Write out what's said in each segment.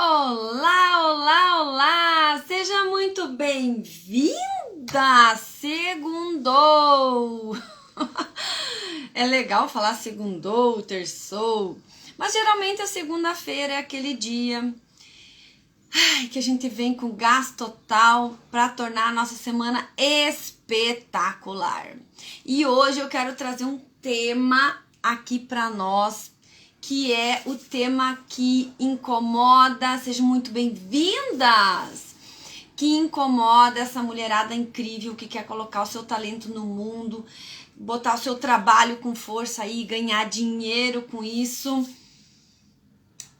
Olá, olá, olá! Seja muito bem-vinda! Segundou! É legal falar segundou, terçou, mas geralmente a segunda-feira é aquele dia que a gente vem com gás total para tornar a nossa semana espetacular. E hoje eu quero trazer um tema aqui para nós, que é o tema que incomoda, sejam muito bem-vindas, que incomoda essa mulherada incrível que quer colocar o seu talento no mundo, botar o seu trabalho com força aí, ganhar dinheiro com isso.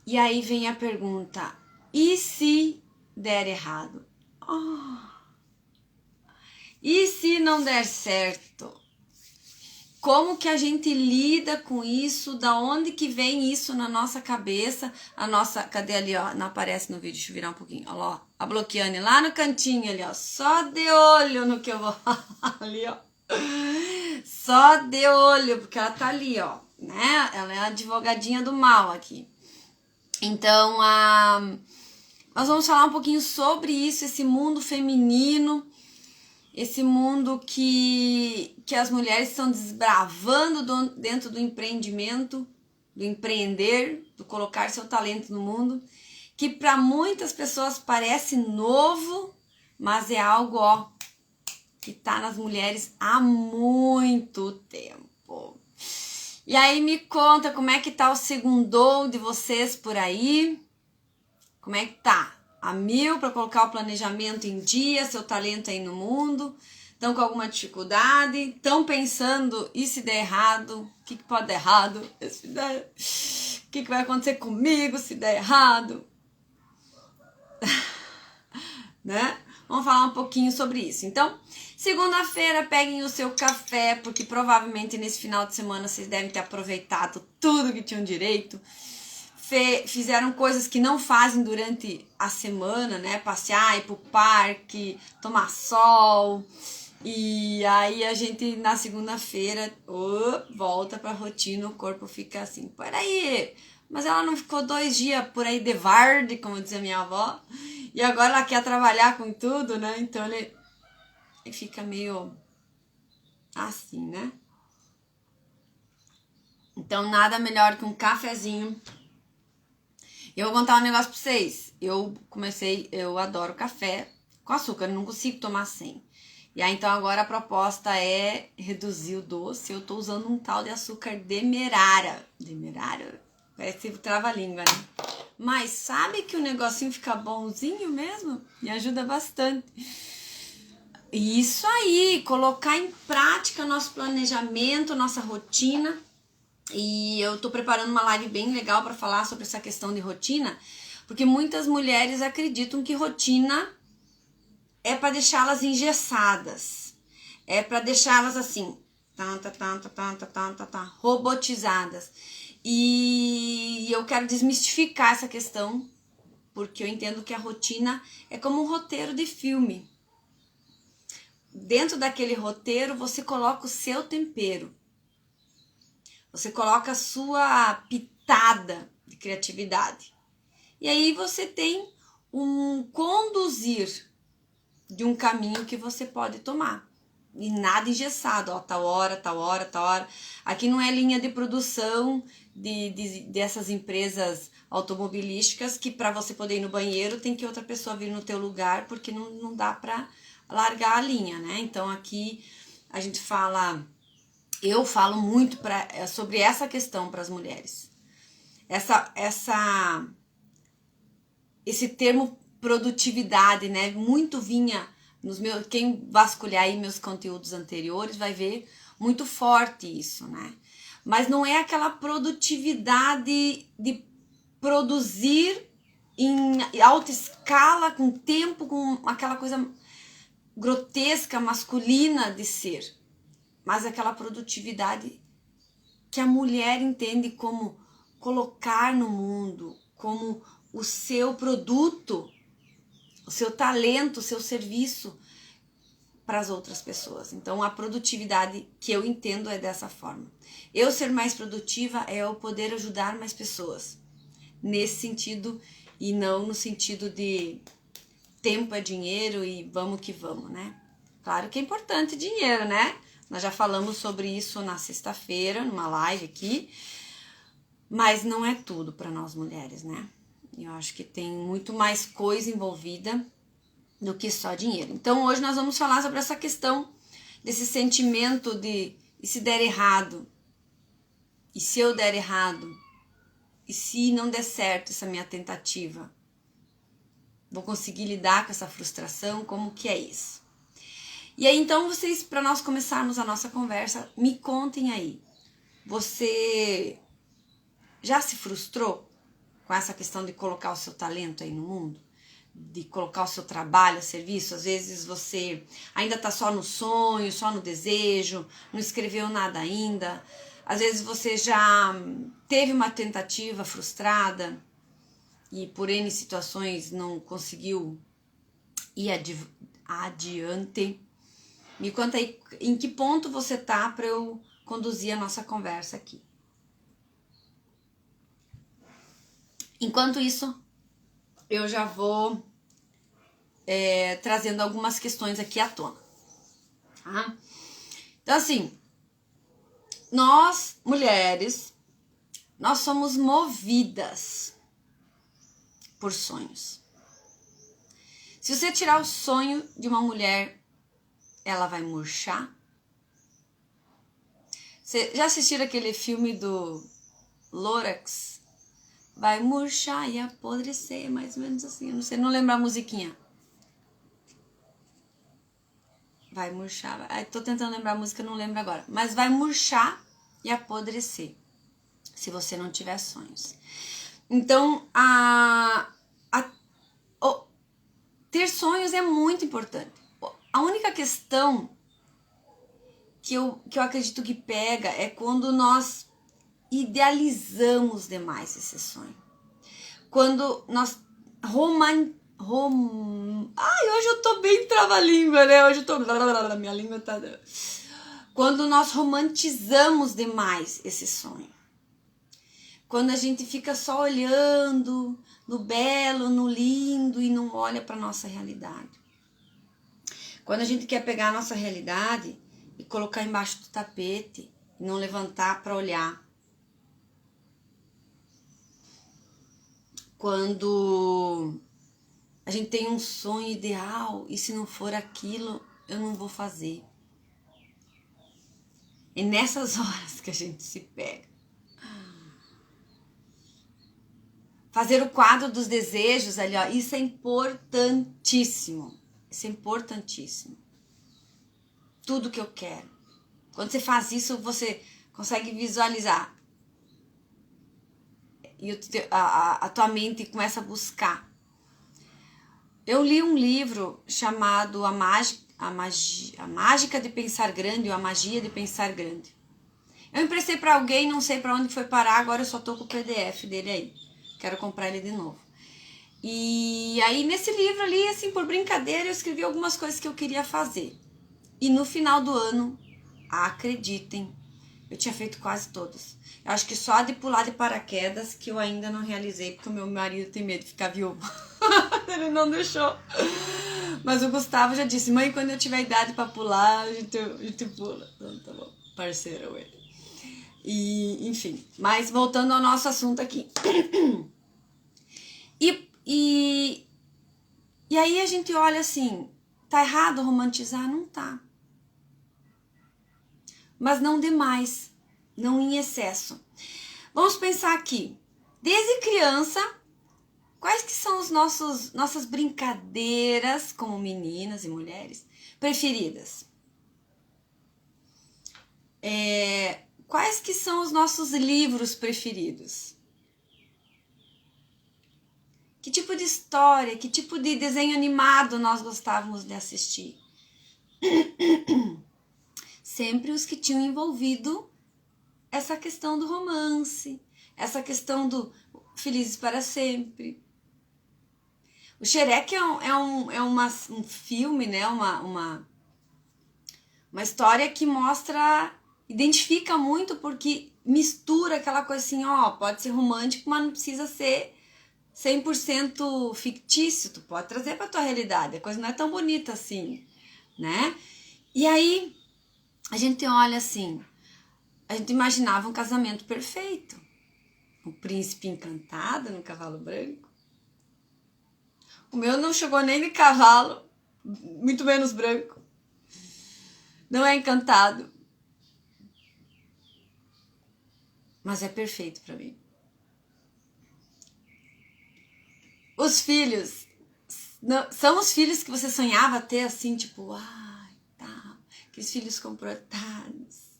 E aí vem a pergunta, e se der errado? E se não der certo? Como que a gente lida com isso? Da onde que vem isso na nossa cabeça? A nossa, cadê ali, ó? Não aparece no vídeo, deixa eu virar um pouquinho. Olha lá, a Bloquiane lá no cantinho ali, ó. Só de olho no que eu vou ali, ó. Só de olho, porque ela tá ali, ó, né? Ela é a advogadinha do mal aqui. Então, nós vamos falar um pouquinho sobre isso, esse mundo feminino, esse mundo que as mulheres estão desbravando dentro do empreendimento, do empreender, do colocar seu talento no mundo, que para muitas pessoas parece novo, mas é algo, ó, que tá nas mulheres há muito tempo. E aí me conta como é que tá o segundou de vocês por aí? Como é que tá? A mil para colocar o planejamento em dia, seu talento aí no mundo? Estão com alguma dificuldade? Estão pensando, e se der errado? O que pode dar errado? O que vai acontecer comigo se der errado? Né? Vamos falar um pouquinho sobre isso. Então, segunda-feira, peguem o seu café, porque provavelmente nesse final de semana vocês devem ter aproveitado tudo que tinham direito. Fizeram coisas que não fazem durante a semana, né? Passear, ir pro parque, tomar sol. E aí a gente na segunda-feira volta pra rotina, o corpo fica assim, peraí, mas ela não ficou 2 dias por aí de varde, como dizia minha avó, e agora ela quer trabalhar com tudo, né? Então ele fica meio assim, né? Então nada melhor que um cafezinho. Eu vou contar um negócio pra vocês. Eu adoro café com açúcar, eu não consigo tomar sem. E aí, então, agora a proposta é reduzir o doce. Eu tô usando um tal de açúcar demerara. Demerara? Parece trava-língua, né? Mas sabe que o negocinho fica bonzinho mesmo? Me ajuda bastante. Isso aí, colocar em prática nosso planejamento, nossa rotina. E eu tô preparando uma live bem legal para falar sobre essa questão de rotina, porque muitas mulheres acreditam que rotina é para deixá-las engessadas, é para deixá-las assim, robotizadas. E eu quero desmistificar essa questão, porque eu entendo que a rotina é como um roteiro de filme. Dentro daquele roteiro você coloca o seu tempero. Você coloca a sua pitada de criatividade. E aí você tem um conduzir de um caminho que você pode tomar. E nada engessado, ó, tal hora, tal hora, tal hora. Aqui não é linha de produção dessas empresas automobilísticas que para você poder ir no banheiro tem que outra pessoa vir no teu lugar, porque não dá para largar a linha, né? Então aqui a gente fala... Eu falo muito sobre essa questão para as mulheres. Esse termo produtividade, né? Muito vinha nos meus... Quem vasculhar aí meus conteúdos anteriores vai ver muito forte isso, né? Mas não é aquela produtividade de produzir em alta escala, com tempo, com aquela coisa grotesca, masculina de ser. Mas aquela produtividade que a mulher entende como colocar no mundo, como o seu produto, o seu talento, o seu serviço para as outras pessoas. Então a produtividade que eu entendo é dessa forma. Eu ser mais produtiva é eu poder ajudar mais pessoas. Nesse sentido e não no sentido de tempo é dinheiro e vamos que vamos, né? Claro que é importante dinheiro, né? Nós já falamos sobre isso na sexta-feira, numa live aqui, mas não é tudo para nós mulheres, né? Eu acho que tem muito mais coisa envolvida do que só dinheiro. Então hoje nós vamos falar sobre essa questão desse sentimento de e se der errado? E se eu der errado? E se não der certo essa minha tentativa? Vou conseguir lidar com essa frustração? Como que é isso? E aí então vocês, para nós começarmos a nossa conversa, me contem aí. Você já se frustrou com essa questão de colocar o seu talento aí no mundo? De colocar o seu trabalho a serviço? Às vezes você ainda tá só no sonho, só no desejo, não escreveu nada ainda. Às vezes você já teve uma tentativa frustrada e por N situações não conseguiu ir adiante. Me conta aí em que ponto você tá para eu conduzir a nossa conversa aqui. Enquanto isso, eu já vou trazendo algumas questões aqui à tona. Tá? Então, assim, nós, mulheres, nós somos movidas por sonhos. Se você tirar o sonho de uma mulher, ela vai murchar. Você já assistiram aquele filme do Lorax? Vai murchar e apodrecer, mais ou menos assim. Eu não sei, não lembro a musiquinha. Vai murchar. Tô tentando lembrar a música, não lembro agora. Mas vai murchar e apodrecer, se você não tiver sonhos. Então, ter sonhos é muito importante. A única questão que eu acredito que pega é quando nós idealizamos demais esse sonho. Quando nós Ai, hoje eu tô bem trava-língua, né? Hoje eu tô... Minha língua tá... Quando nós romantizamos demais esse sonho. Quando a gente fica só olhando no belo, no lindo e não olha para nossa realidade. Quando a gente quer pegar a nossa realidade e colocar embaixo do tapete e não levantar para olhar. Quando a gente tem um sonho ideal e se não for aquilo, eu não vou fazer. É nessas horas que a gente se pega. Fazer o quadro dos desejos ali, ó, isso é importantíssimo. Isso é importantíssimo. Tudo que eu quero. Quando você faz isso, você consegue visualizar. E a tua mente começa a buscar. Eu li um livro chamado A Mágica de Pensar Grande ou A Magia de Pensar Grande. Eu emprestei para alguém, não sei para onde foi parar, agora eu só tô com o PDF dele aí. Quero comprar ele de novo. E aí nesse livro ali, assim, por brincadeira, eu escrevi algumas coisas que eu queria fazer. E no final do ano, acreditem, eu tinha feito quase todas. Eu acho que só a de pular de paraquedas que eu ainda não realizei, porque o meu marido tem medo de ficar viúvo. Ele não deixou. Mas o Gustavo já disse, mãe, quando eu tiver idade pra pular, a gente pula. Então, tá bom, parceiro ele. E, enfim, mas voltando ao nosso assunto aqui. E aí a gente olha assim, tá errado romantizar? Não tá. Mas não demais, não em excesso. Vamos pensar aqui, desde criança, quais que são os nossas brincadeiras como meninas e mulheres preferidas? Quais que são os nossos livros preferidos? Que tipo de história, que tipo de desenho animado nós gostávamos de assistir? Sempre os que tinham envolvido essa questão do romance, essa questão do Felizes para Sempre. O Shrek é um filme, né? Uma história que mostra, identifica muito porque mistura aquela coisa assim, ó, pode ser romântico, mas não precisa ser 100% fictício, tu pode trazer pra tua realidade, a coisa não é tão bonita assim, né? E aí, a gente olha assim, a gente imaginava um casamento perfeito, o príncipe encantado no cavalo branco. O meu não chegou nem de cavalo, muito menos branco. Não é encantado, mas é perfeito pra mim. Os filhos são os filhos que você sonhava ter, assim, tipo, ai, tá, aqueles filhos comportados,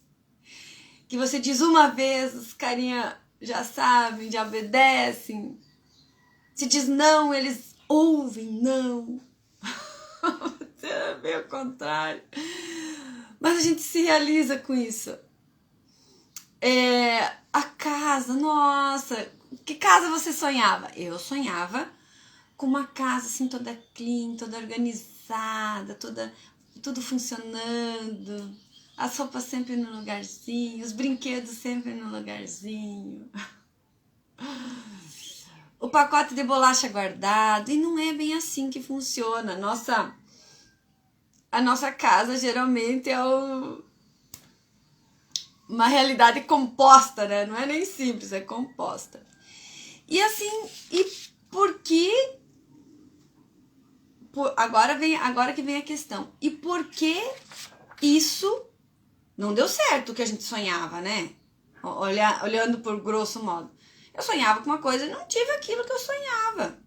que você diz uma vez, os carinha já sabem, já obedecem. Se diz não, eles ouvem não. É bem ao contrário. Mas a gente se realiza com isso. A casa, nossa, que casa você sonhava? Eu sonhava com uma casa assim toda clean, toda organizada, tudo funcionando, as roupas sempre no lugarzinho, os brinquedos sempre no lugarzinho, o pacote de bolacha guardado. E não é bem assim que funciona. A nossa casa geralmente é uma realidade composta, né? Não é nem simples, é composta. E assim, e por que... Agora que vem a questão. E por que isso não deu certo, o que a gente sonhava, né? Olhando por grosso modo. Eu sonhava com uma coisa e não tive aquilo que eu sonhava.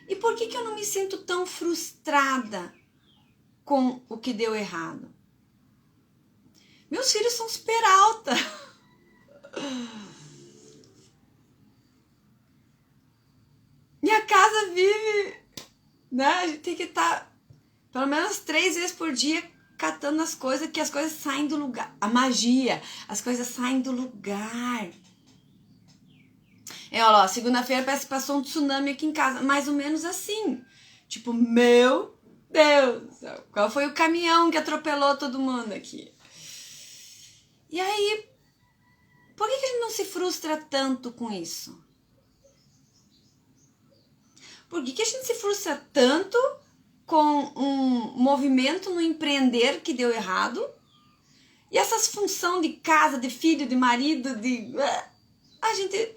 E por que eu não me sinto tão frustrada com o que deu errado? Meus filhos são super alta. Minha casa vive, né? A gente tem que estar pelo menos 3 vezes por dia catando as coisas, que as coisas saem do lugar. A magia, as coisas saem do lugar. Olha lá, segunda-feira parece que passou um tsunami aqui em casa, mais ou menos assim. Tipo, meu Deus, qual foi o caminhão que atropelou todo mundo aqui? E aí, por que a gente não se frustra tanto com isso? Por que a gente se frustra tanto com um movimento no empreender que deu errado? E essas funções de casa, de filho, de marido, a gente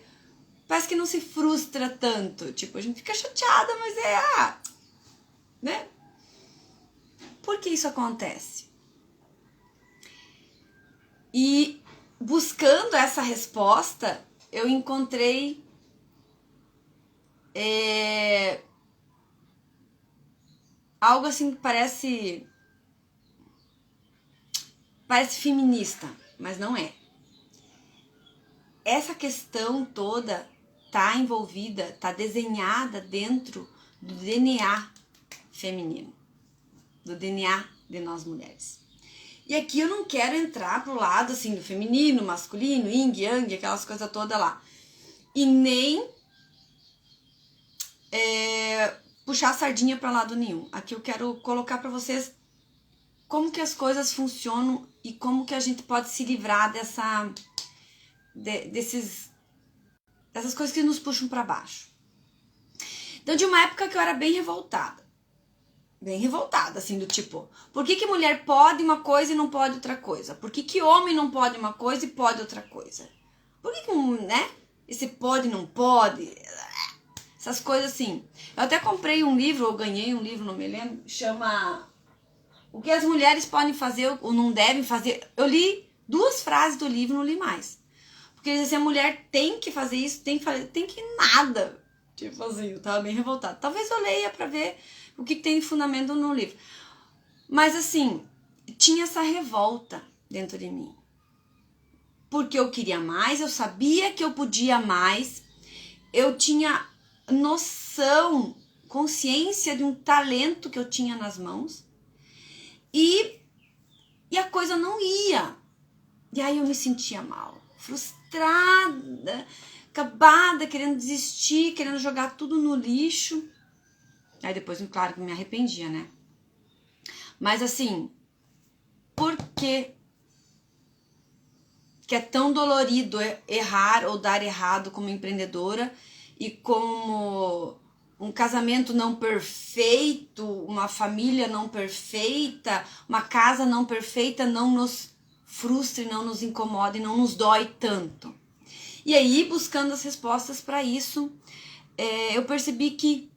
parece que não se frustra tanto. Tipo, a gente fica chateada, mas né? Por que isso acontece? E buscando essa resposta, eu encontrei algo assim que parece feminista, mas não é. Essa questão toda tá envolvida, tá desenhada dentro do DNA feminino, do DNA de nós mulheres. E aqui eu não quero entrar pro lado assim do feminino, masculino, yin, yang, aquelas coisas todas lá. E nem puxar a sardinha para lado nenhum. Aqui eu quero colocar para vocês como que as coisas funcionam e como que a gente pode se livrar dessas coisas que nos puxam para baixo. Então, de uma época que eu era bem revoltada, assim, do tipo, por que mulher pode uma coisa e não pode outra coisa? Por que homem não pode uma coisa e pode outra coisa? Por que né? Esse pode e não pode? Essas coisas assim. Eu até comprei um livro, ou ganhei um livro, não me lembro, chama O que as mulheres podem fazer ou não devem fazer. Eu li 2 frases do livro, não li mais. Porque assim, a mulher tem que fazer isso, tem que nada. Tipo assim, eu tava bem revoltada. Talvez eu leia pra ver o que tem de fundamento no livro. Mas assim, tinha essa revolta dentro de mim. Porque eu queria mais, eu sabia que eu podia mais. Eu tinha noção, consciência de um talento que eu tinha nas mãos. E a coisa não ia. E aí eu me sentia mal, frustrada, acabada, querendo desistir, querendo jogar tudo no lixo. Aí depois, claro, que me arrependia, né? Mas assim, por que é tão dolorido errar ou dar errado como empreendedora e como um casamento não perfeito, uma família não perfeita, uma casa não perfeita não nos frustre, não nos incomoda e não nos dói tanto. E aí, buscando as respostas para isso, eu percebi que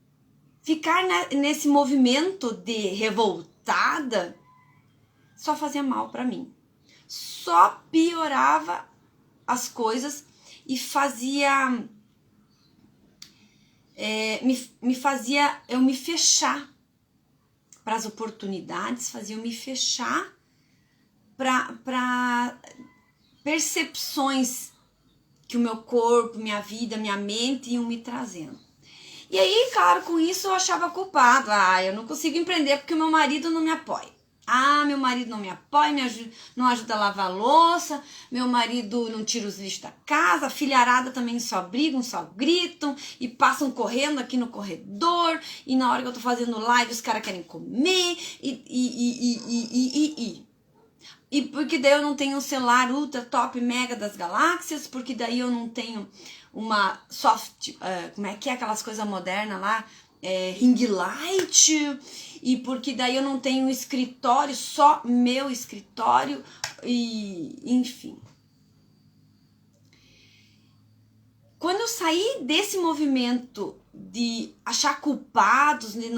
ficar nesse movimento de revoltada só fazia mal para mim. Só piorava as coisas e fazia... me fazia eu me fechar para as oportunidades, fazia eu me fechar para percepções que o meu corpo, minha vida, minha mente iam me trazendo. E aí, claro, com isso eu achava culpado. Eu não consigo empreender porque o meu marido não me apoia. Meu marido não me apoia, não ajuda a lavar a louça, meu marido não tira os lixos da casa, a filharada também só brigam, só gritam e passam correndo aqui no corredor, e na hora que eu tô fazendo live os caras querem comer, e porque daí eu não tenho um celular ultra top mega das galáxias, porque daí eu não tenho uma soft, como é que é aquelas coisas modernas lá, ring light, e porque daí eu não tenho um escritório, só meu escritório, e enfim. Quando eu saí desse movimento de achar culpados, de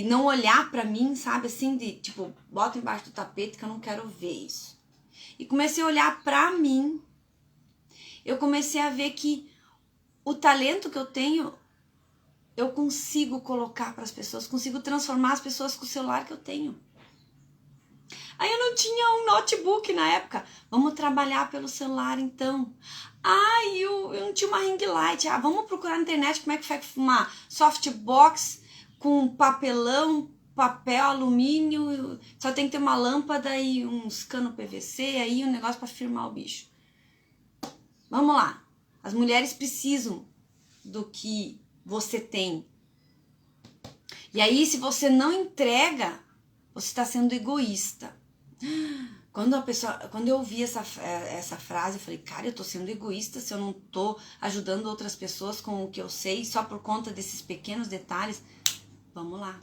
não olhar pra mim, sabe, assim, de tipo, bota embaixo do tapete que eu não quero ver isso. E comecei a olhar pra mim. Eu comecei a ver que o talento que eu tenho, eu consigo colocar para as pessoas, consigo transformar as pessoas com o celular que eu tenho. Aí eu não tinha um notebook na época. Vamos trabalhar pelo celular então. Eu não tinha uma ring light. Vamos procurar na internet como é que faz uma softbox com papelão, papel, alumínio. Só tem que ter uma lâmpada e uns cano PVC, aí um negócio para firmar o bicho. Vamos lá. As mulheres precisam do que você tem. E aí, se você não entrega, você está sendo egoísta. Quando eu ouvi essa frase, eu falei, cara, eu tô sendo egoísta se eu não tô ajudando outras pessoas com o que eu sei, só por conta desses pequenos detalhes. Vamos lá.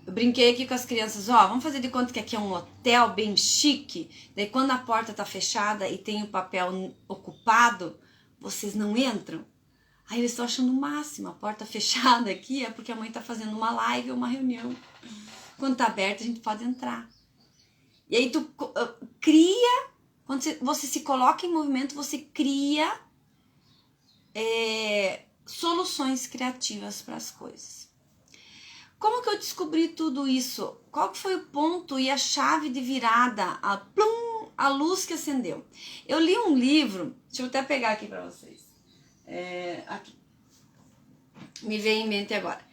Eu brinquei aqui com as crianças, vamos fazer de conta que aqui é um hotel bem chique, daí quando a porta tá fechada e tem o papel ocupado, vocês não entram? Aí eles estão achando o máximo, a porta fechada aqui é porque a mãe tá fazendo uma live ou uma reunião. Quando tá aberta a gente pode entrar. E aí tu cria, quando você se coloca em movimento, você cria soluções criativas para as coisas. Como que eu descobri tudo isso? Qual que foi o ponto e a chave de virada? A luz que acendeu. Eu li um livro, deixa eu até pegar aqui para vocês. Aqui. Me veio em mente agora.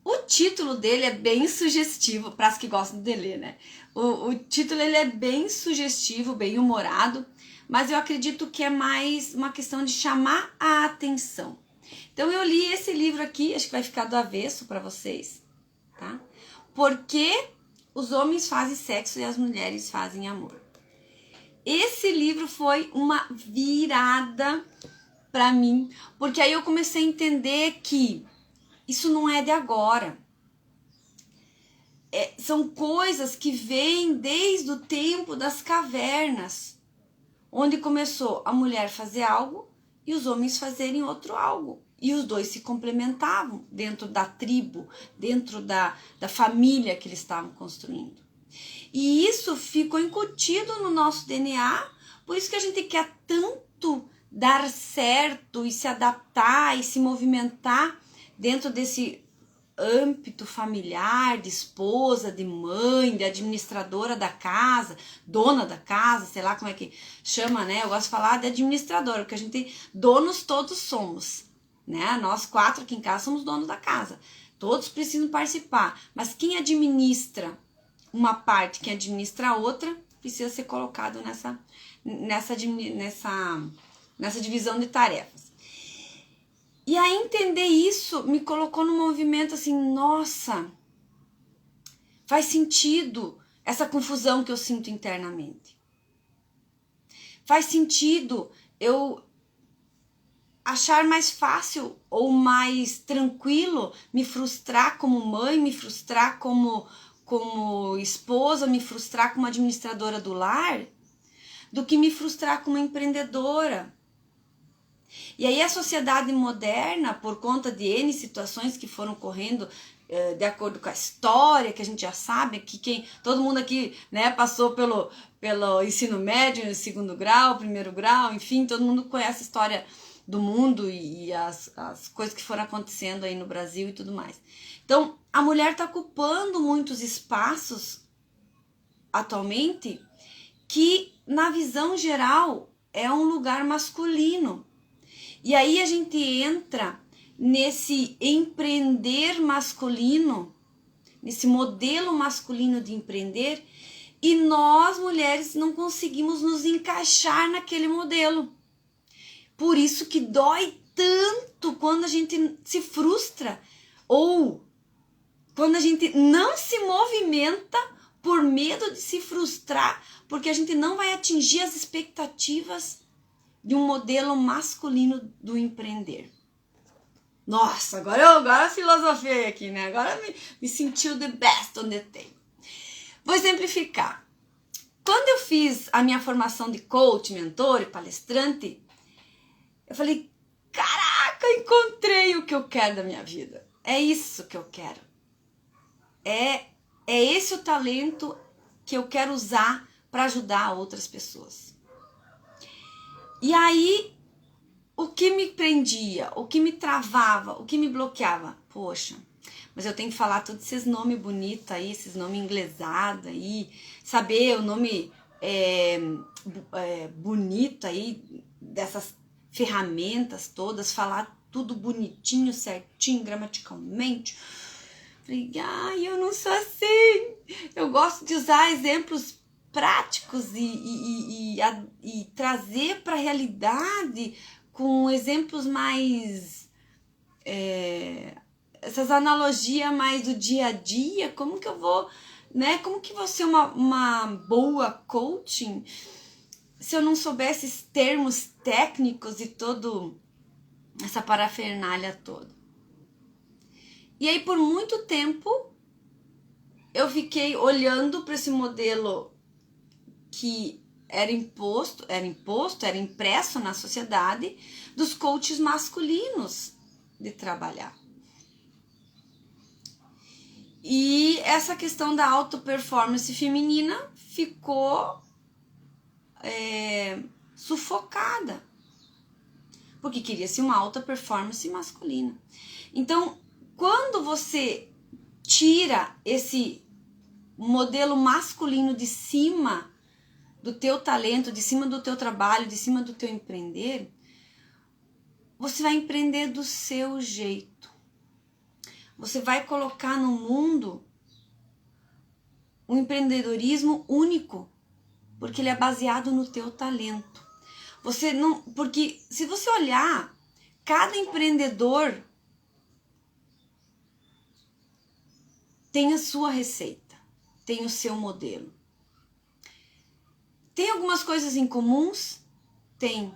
O título dele é bem sugestivo, para as que gostam de ler, né? O título ele é bem sugestivo, bem humorado, mas eu acredito que é mais uma questão de chamar a atenção. Então eu li esse livro aqui, acho que vai ficar do avesso para vocês, tá? Por que os homens fazem sexo e as mulheres fazem amor? Esse livro foi uma virada para mim, porque aí eu comecei a entender que isso não é de agora. São coisas que vêm desde o tempo das cavernas, onde começou a mulher fazer algo e os homens fazerem outro algo. E os dois se complementavam dentro da tribo, dentro da família que eles estavam construindo. E isso ficou incutido no nosso DNA, por isso que a gente quer tanto dar certo e se adaptar e se movimentar dentro desse âmbito familiar, de esposa, de mãe, de administradora da casa, dona da casa, sei lá como é que chama, né? Eu gosto de falar de administradora, porque a gente, donos todos somos, né? Nós 4 aqui em casa somos donos da casa. Todos precisam participar, mas quem administra uma parte, quem administra a outra, precisa ser colocado nessa divisão de tarefas. E aí entender isso me colocou num movimento assim, nossa, faz sentido essa confusão que eu sinto internamente. Faz sentido eu achar mais fácil ou mais tranquilo me frustrar como mãe, me frustrar como esposa, me frustrar como administradora do lar, do que me frustrar como empreendedora. E aí a sociedade moderna, por conta de N situações que foram correndo de acordo com a história, que a gente já sabe, que todo mundo aqui, né, passou pelo ensino médio, segundo grau, primeiro grau, enfim, todo mundo conhece a história do mundo e as coisas que foram acontecendo aí no Brasil e tudo mais. Então, a mulher está ocupando muitos espaços atualmente que, na visão geral, é um lugar masculino. E aí a gente entra nesse empreender masculino, nesse modelo masculino de empreender, e nós, mulheres, não conseguimos nos encaixar naquele modelo. Por isso que dói tanto quando a gente se frustra ou quando a gente não se movimenta por medo de se frustrar, porque a gente não vai atingir as expectativas de um modelo masculino do empreender. Nossa, agora filosofei aqui, né? Agora me sentiu the best on the table. Vou exemplificar. Quando eu fiz a minha formação de coach, mentor e palestrante, eu falei, caraca, encontrei o que eu quero da minha vida. É isso que eu quero. É esse o talento que eu quero usar para ajudar outras pessoas. E aí, o que me prendia, o que me travava, o que me bloqueava? Poxa, mas eu tenho que falar todos esses nomes bonitos aí, esses nomes englesados aí, saber o nome bonito aí, dessas ferramentas todas, falar tudo bonitinho, certinho, gramaticalmente. Falei, eu não sou assim. Eu gosto de usar exemplos práticos e trazer para a realidade com exemplos mais... essas analogias mais do dia a dia. Como que eu vou... né? Como que vou ser uma boa coaching se eu não soubesse esses termos técnicos e todo essa parafernália toda? E aí, por muito tempo, eu fiquei olhando para esse modelo que era impresso na sociedade dos coaches masculinos de trabalhar. E essa questão da auto-performance feminina ficou sufocada, porque queria-se uma alta performance masculina. Então, quando você tira esse modelo masculino de cima do teu talento, de cima do teu trabalho, de cima do teu empreender, você vai empreender do seu jeito. Você vai colocar no mundo um empreendedorismo único, porque ele é baseado no teu talento. Porque se você olhar, cada empreendedor tem a sua receita, tem o seu modelo. Tem algumas coisas em comuns? Tem.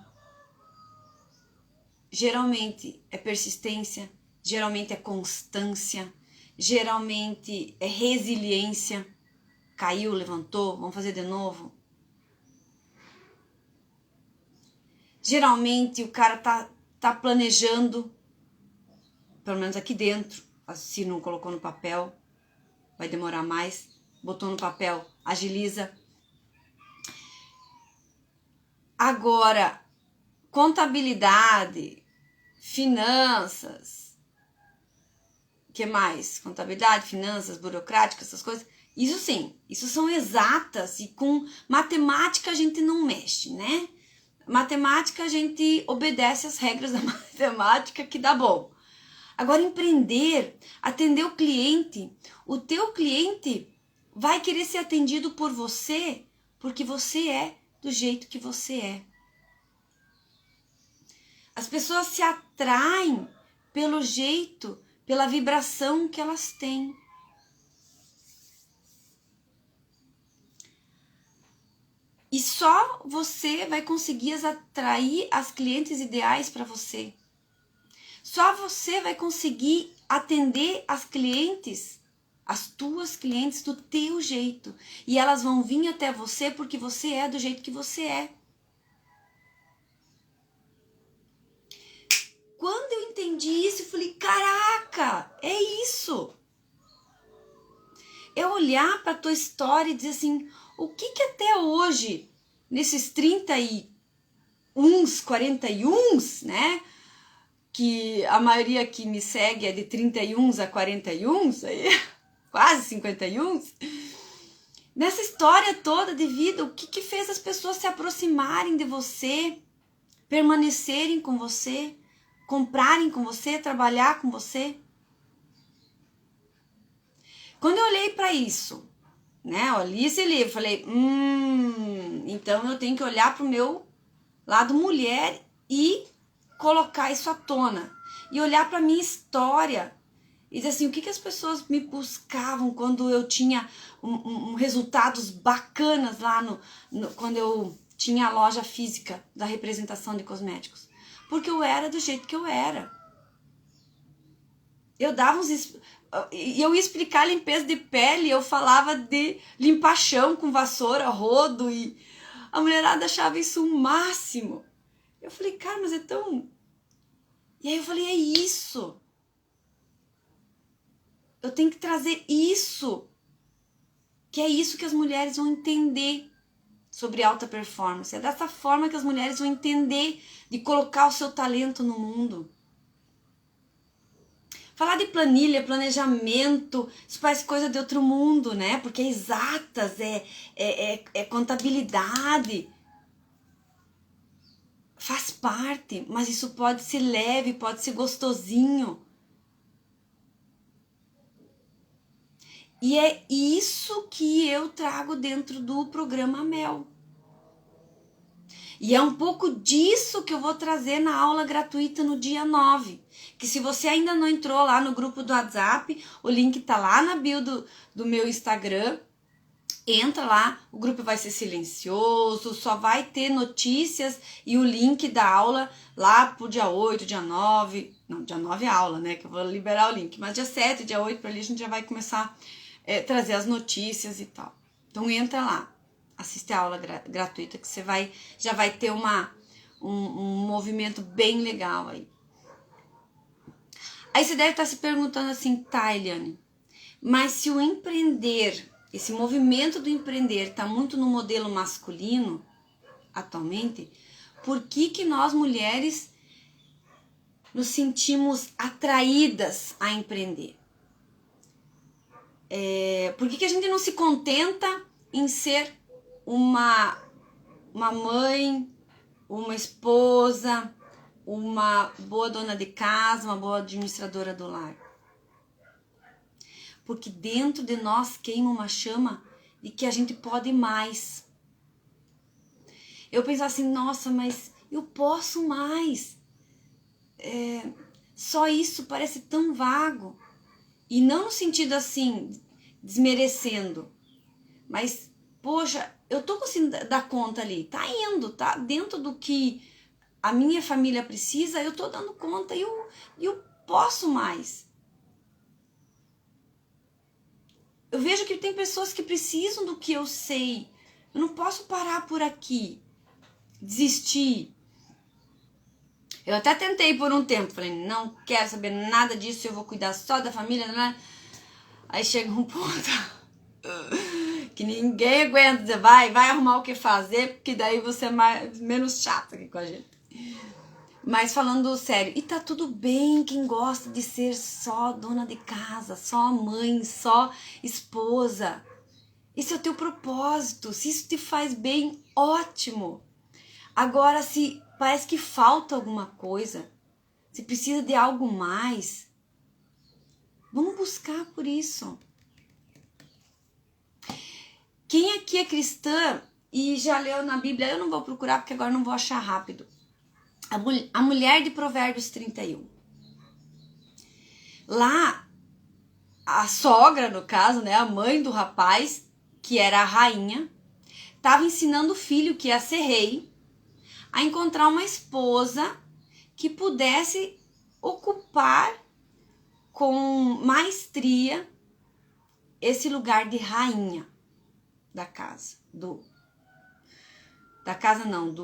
Geralmente é persistência, geralmente é constância, geralmente é resiliência. Caiu, levantou, vamos fazer de novo. Geralmente o cara tá planejando, pelo menos aqui dentro, se não colocou no papel, vai demorar mais, botou no papel, agiliza. Agora, contabilidade, finanças, o que mais? Contabilidade, finanças, burocrática, essas coisas. Isso sim, isso são exatas e com matemática a gente não mexe, né? Matemática a gente obedece às regras da matemática que dá bom. Agora, empreender, atender o teu cliente vai querer ser atendido por você, porque você é do jeito que você é. As pessoas se atraem pelo jeito, pela vibração que elas têm. E só você vai conseguir atrair as clientes ideais para você. Só você vai conseguir atender as clientes, as tuas clientes do teu jeito. E elas vão vir até você porque você é do jeito que você é. Quando eu entendi isso, eu falei, caraca, é isso. É olhar para a tua história e dizer assim, o que até hoje, nesses 41, né? Que a maioria que me segue é de 31 a 41, aí, quase 51. Nessa história toda de vida, o que fez as pessoas se aproximarem de você, permanecerem com você, comprarem com você, trabalhar com você? Quando eu olhei para isso, né, eu li esse livro, falei, então eu tenho que olhar para o meu lado mulher e colocar isso à tona. E olhar para minha história e dizer assim, o que as pessoas me buscavam quando eu tinha resultados bacanas lá quando eu tinha a loja física da representação de cosméticos. Porque eu era do jeito que eu era. Eu dava eu ia explicar limpeza de pele, eu falava de limpar chão com vassoura, rodo, e a mulherada achava isso o máximo. Eu falei, cara, mas é tão... E aí eu falei, é isso. Eu tenho que trazer isso. Que é isso que as mulheres vão entender sobre alta performance. É dessa forma que as mulheres vão entender de colocar o seu talento no mundo. Falar de planilha, planejamento, isso parece coisa de outro mundo, né? Porque é exatas, é contabilidade. Faz parte, mas isso pode ser leve, pode ser gostosinho. E é isso que eu trago dentro do programa Mel. E é um pouco disso que eu vou trazer na aula gratuita no dia 9. Que se você ainda não entrou lá no grupo do WhatsApp, o link tá lá na bio do meu Instagram. Entra lá, o grupo vai ser silencioso, só vai ter notícias e o link da aula lá pro dia 8, dia 9. Não, dia 9 é aula, né? Que eu vou liberar o link. Mas dia 7, dia 8, para ali a gente já vai começar a trazer as notícias e tal. Então entra lá, assiste a aula gratuita que você já vai ter um movimento bem legal aí. Aí você deve estar se perguntando assim, tá, Eliane, mas se o empreender, esse movimento do empreender está muito no modelo masculino atualmente, por que nós mulheres nos sentimos atraídas a empreender? Por que a gente não se contenta em ser uma mãe, uma esposa, uma boa dona de casa, uma boa administradora do lar? Porque dentro de nós queima uma chama de que a gente pode mais. Eu penso assim, nossa, mas eu posso mais. Só isso parece tão vago. E não no sentido assim, desmerecendo. Mas, poxa, eu tô conseguindo dar conta ali. Tá indo, tá dentro do que a minha família precisa, eu tô dando conta e eu posso mais. Eu vejo que tem pessoas que precisam do que eu sei. Eu não posso parar por aqui, desistir. Eu até tentei por um tempo, falei, não quero saber nada disso, eu vou cuidar só da família, né? Aí chega um ponto que ninguém aguenta dizer, vai arrumar o que fazer, porque daí você é menos chato aqui com a gente. Mas falando sério, e tá tudo bem quem gosta de ser só dona de casa, só mãe, só esposa. Esse é o teu propósito. Se isso te faz bem, ótimo. Agora, se parece que falta alguma coisa, se precisa de algo mais, vamos buscar por isso. Quem aqui é cristã e já leu na Bíblia, eu não vou procurar porque agora não vou achar rápido. A mulher de Provérbios 31. Lá, a sogra, no caso, né, a mãe do rapaz, que era a rainha, estava ensinando o filho que ia ser rei a encontrar uma esposa que pudesse ocupar com maestria esse lugar de rainha da casa, do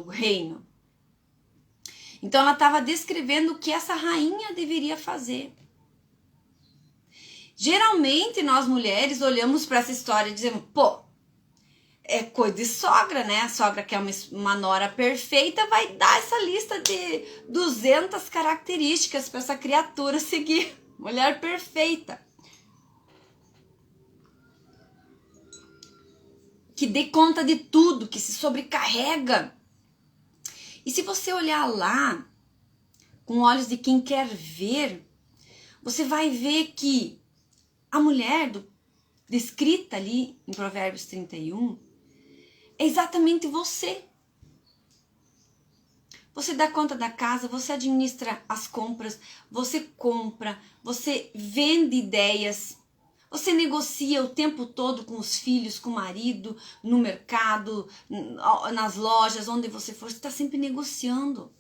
reino. Então ela estava descrevendo o que essa rainha deveria fazer. Geralmente nós mulheres olhamos para essa história e dizemos, pô, é coisa de sogra, né? A sogra que é uma nora perfeita vai dar essa lista de 200 características para essa criatura seguir. Mulher perfeita. Que dê conta de tudo, que se sobrecarrega. E se você olhar lá, com olhos de quem quer ver, você vai ver que a mulher descrita ali em Provérbios 31 é exatamente você. Você dá conta da casa, você administra as compras, você compra, você vende ideias, você negocia o tempo todo com os filhos, com o marido, no mercado, nas lojas, onde você for, você está sempre negociando.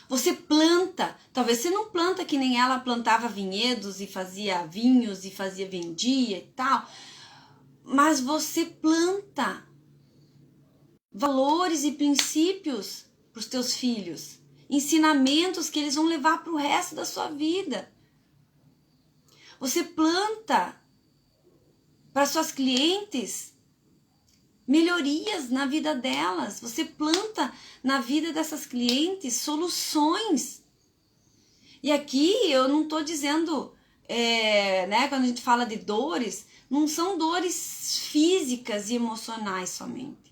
Você planta, talvez você não planta que nem ela plantava vinhedos e fazia vinhos e vendia e tal, mas você planta valores e princípios para os teus filhos, ensinamentos que eles vão levar para o resto da sua vida. Você planta para suas clientes melhorias na vida delas. Você planta na vida dessas clientes soluções. E aqui eu não estou dizendo, né, quando a gente fala de dores, não são dores físicas e emocionais somente.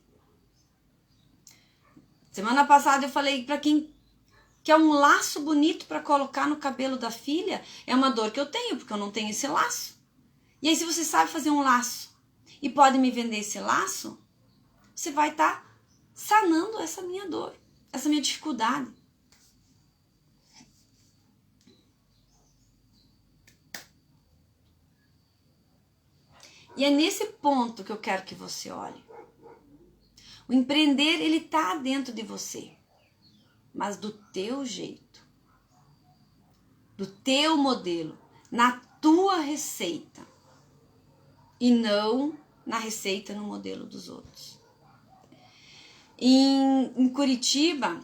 Semana passada eu falei para quem quer um laço bonito para colocar no cabelo da filha, é uma dor que eu tenho, porque eu não tenho esse laço. E aí se você sabe fazer um laço e pode me vender esse laço, você vai estar sanando essa minha dor, essa minha dificuldade. E é nesse ponto que eu quero que você olhe. O empreender, ele tá dentro de você, mas do teu jeito, do teu modelo, na tua receita, e não na receita no modelo dos outros. Em Curitiba,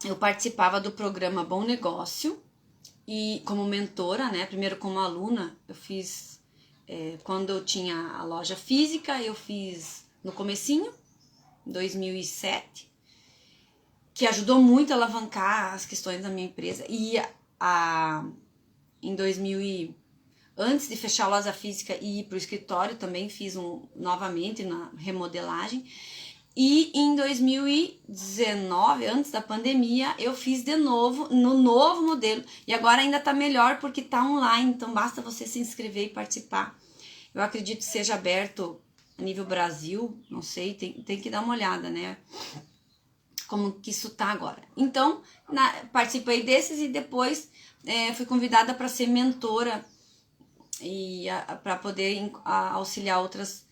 eu participava do programa Bom Negócio e como mentora, né? Primeiro como aluna, eu fiz, quando eu tinha a loja física, eu fiz no comecinho, 2007, que ajudou muito a alavancar as questões da minha empresa. E em 2000, antes de fechar a loja física e ir para o escritório, também fiz novamente na remodelagem. E em 2019, antes da pandemia, eu fiz de novo, no novo modelo. E agora ainda tá melhor porque tá online, então basta você se inscrever e participar. Eu acredito que seja aberto a nível Brasil, não sei, tem que dar uma olhada, né? Como que isso tá agora. Então, participei desses e depois fui convidada para ser mentora e para poder auxiliar outros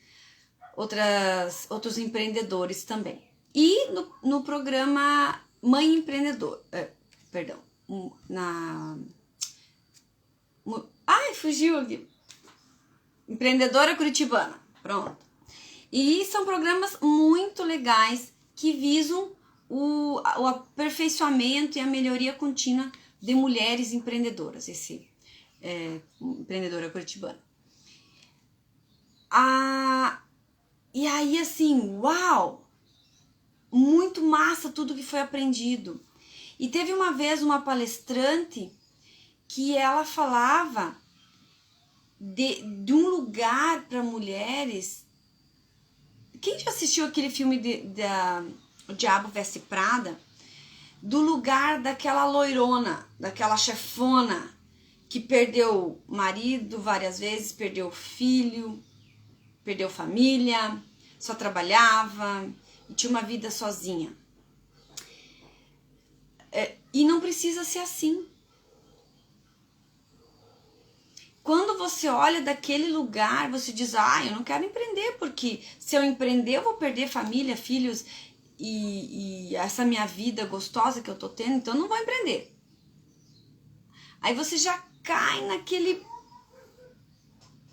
empreendedores também. E no programa Mãe Empreendedor, fugiu aqui. Empreendedora Curitibana, pronto. E são programas muito legais que visam o aperfeiçoamento e a melhoria contínua de mulheres empreendedoras, Empreendedora Curitibana. E aí, assim, uau! Muito massa tudo que foi aprendido. E teve uma vez uma palestrante que ela falava de um lugar para mulheres. Quem já assistiu aquele filme O Diabo Veste Prada? Do lugar daquela loirona, daquela chefona que perdeu marido várias vezes, perdeu filho, perdeu família, só trabalhava e tinha uma vida sozinha. E não precisa ser assim. quando você olha daquele lugar, você diz, eu não quero empreender, porque se eu empreender eu vou perder família, filhos e essa minha vida gostosa que eu tô tendo, então eu não vou empreender. Aí você já cai naquele...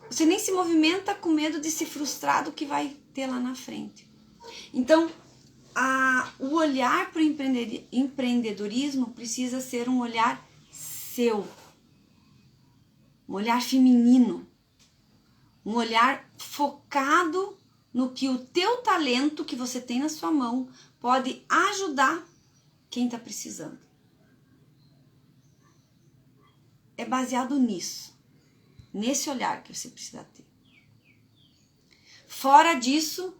Você nem se movimenta com medo de se frustrar do que vai ter lá na frente. Então, o olhar para o empreendedorismo precisa ser um olhar seu. Um olhar feminino. Um olhar focado no que o teu talento que você tem na sua mão pode ajudar quem está precisando. É baseado nisso. Nesse olhar que você precisa ter. Fora disso,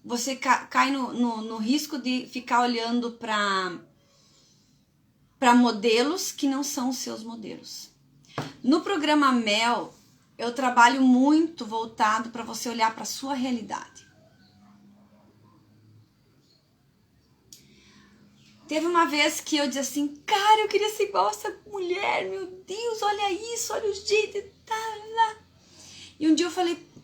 você cai no risco de ficar olhando para modelos que não são os seus modelos. No programa Mel, eu trabalho muito voltado para você olhar para a sua realidade. Teve uma vez que eu disse assim, cara, eu queria ser igual a essa mulher, meu Deus, olha isso, olha o jeito, tá. E um dia eu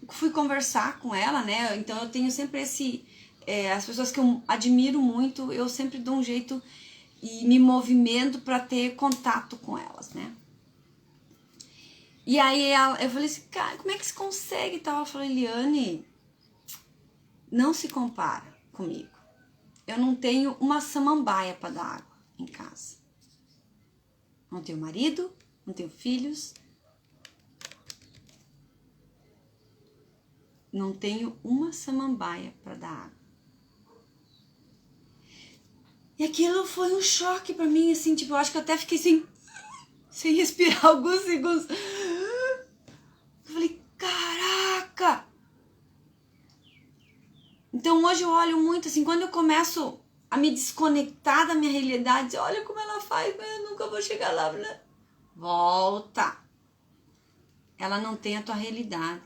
fui conversar com ela, né? Então eu tenho sempre as pessoas que eu admiro muito, eu sempre dou um jeito e me movimento para ter contato com elas, né? E aí eu falei assim, cara, como é que se consegue e tal? Ela falou, Eliane, não se compara comigo. Eu não tenho uma samambaia para dar água em casa. Não tenho marido, não tenho filhos. Não tenho uma samambaia para dar água. E aquilo foi um choque para mim, assim, tipo, eu acho que eu até fiquei assim, sem respirar alguns segundos. Eu falei, caraca! Então hoje eu olho muito assim, quando eu começo a me desconectar da minha realidade, olha como ela faz, mas eu nunca vou chegar lá, né? Volta! Ela não tem a tua realidade.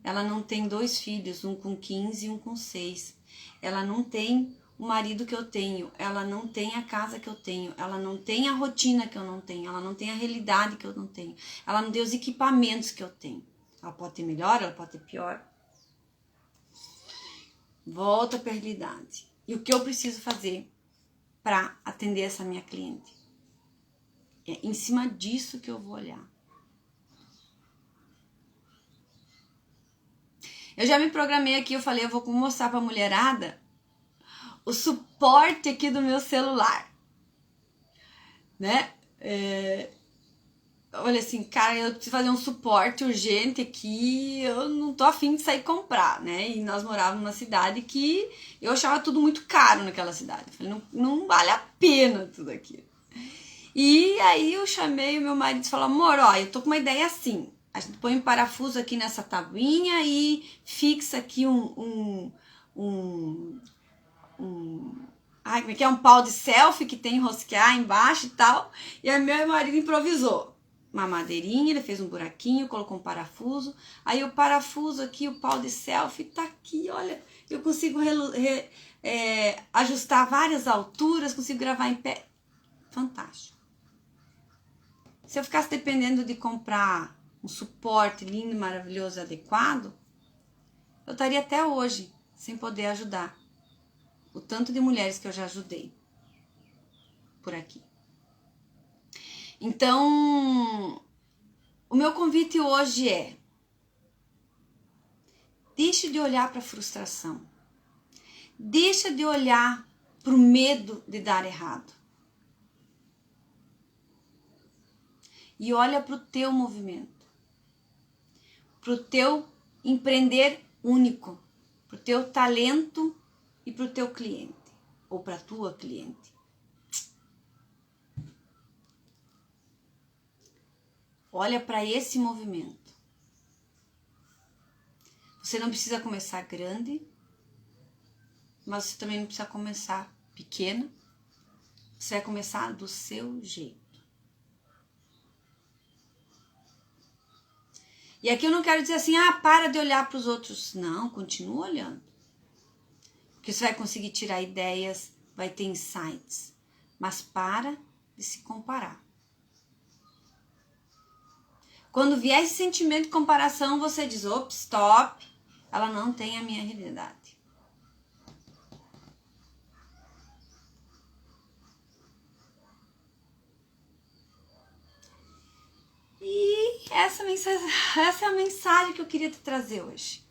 Ela não tem 2 filhos, um com 15 e um com 6. Ela não tem o marido que eu tenho. Ela não tem a casa que eu tenho. Ela não tem a rotina que eu não tenho. Ela não tem a realidade que eu não tenho. Ela não tem os equipamentos que eu tenho. Ela pode ter melhor, ela pode ter pior. Volta para a realidade. E o que eu preciso fazer para atender essa minha cliente? É em cima disso que eu vou olhar. Eu já me programei aqui, eu falei, eu vou mostrar pra mulherada o suporte aqui do meu celular. Né? Olha assim, cara, eu preciso fazer um suporte urgente aqui, eu não tô afim de sair comprar, né? E nós morávamos numa cidade que eu achava tudo muito caro naquela cidade. Eu falei, não vale a pena tudo aquilo. E aí eu chamei o meu marido e falei, amor, ó, eu tô com uma ideia assim. A gente põe um parafuso aqui nessa tabuinha e fixa aqui como é que é? Um pau de selfie que tem rosquear embaixo e tal. E aí meu marido improvisou. Uma madeirinha, ele fez um buraquinho, colocou um parafuso. Aí o parafuso aqui, o pau de selfie tá aqui, olha. Eu consigo ajustar várias alturas, consigo gravar em pé. Fantástico. Se eu ficasse dependendo de comprar um suporte lindo, maravilhoso, adequado, eu estaria até hoje sem poder ajudar o tanto de mulheres que eu já ajudei por aqui. Então, o meu convite hoje é: deixe de olhar para a frustração, deixa de olhar para o medo de dar errado e olha para o teu movimento, para o teu empreender único, para o teu talento e para o teu cliente ou para a tua cliente. Olha para esse movimento. Você não precisa começar grande, mas você também não precisa começar pequeno. Você vai começar do seu jeito. E aqui eu não quero dizer assim, para de olhar para os outros. Não, continua olhando. Porque você vai conseguir tirar ideias, vai ter insights. Mas para de se comparar. Quando vier esse sentimento de comparação, você diz, ops, stop, ela não tem a minha realidade. E essa é a mensagem que eu queria te trazer hoje.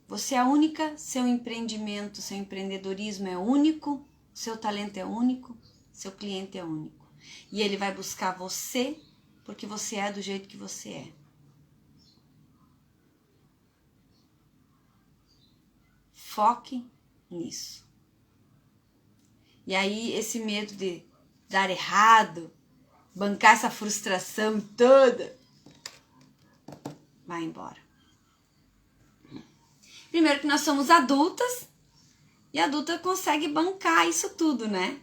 Você é única, seu empreendimento, seu empreendedorismo é único, seu talento é único, seu cliente é único. E ele vai buscar você porque você é do jeito que você é. Foque nisso. E aí esse medo de dar errado, bancar essa frustração toda, vai embora. Primeiro que nós somos adultas e a adulta consegue bancar isso tudo, né?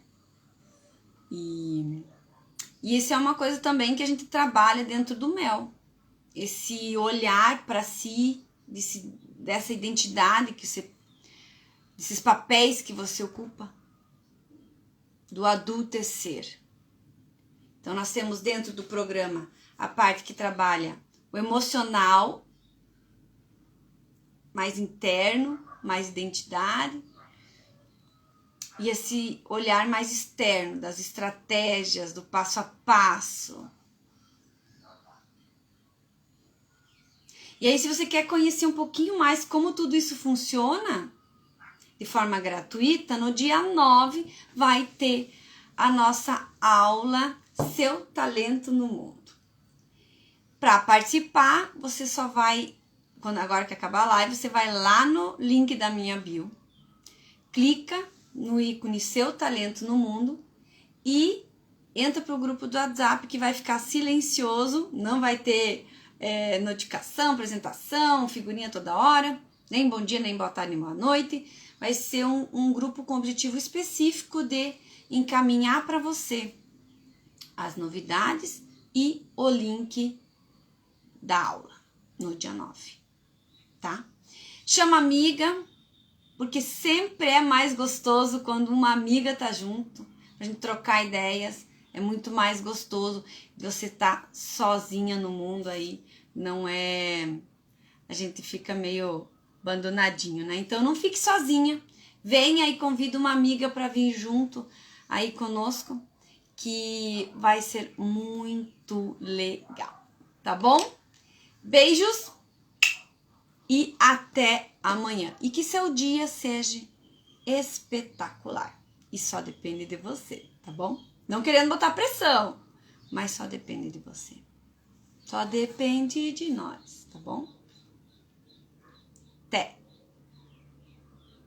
E isso é uma coisa também que a gente trabalha dentro do Mel. Esse olhar para si, dessa identidade que você, desses papéis que você ocupa, do adultecer. Então nós temos dentro do programa a parte que trabalha o emocional, mais interno, mais identidade, e esse olhar mais externo, das estratégias, do passo a passo. E aí, se você quer conhecer um pouquinho mais como tudo isso funciona, de forma gratuita, no dia 9 vai ter a nossa aula Seu Talento no Mundo. Para participar, você só vai, agora que acabar a live, você vai lá no link da minha bio, clica no ícone Seu Talento no Mundo e entra para o grupo do WhatsApp, que vai ficar silencioso, não vai ter notificação, apresentação, figurinha toda hora, nem bom dia, nem boa tarde, nem boa noite. Vai ser um grupo com objetivo específico de encaminhar para você as novidades e o link da aula no dia 9, tá? Chama amiga, porque sempre é mais gostoso quando uma amiga tá junto, pra gente trocar ideias, é muito mais gostoso. Você tá sozinha no mundo aí, não é... A gente fica meio abandonadinho, né? Então não fique sozinha, venha e convida uma amiga para vir junto aí conosco, que vai ser muito legal, tá bom? Beijos e até amanhã. E que seu dia seja espetacular. E só depende de você, tá bom? Não querendo botar pressão, mas só depende de você. Só depende de nós, tá bom? Até!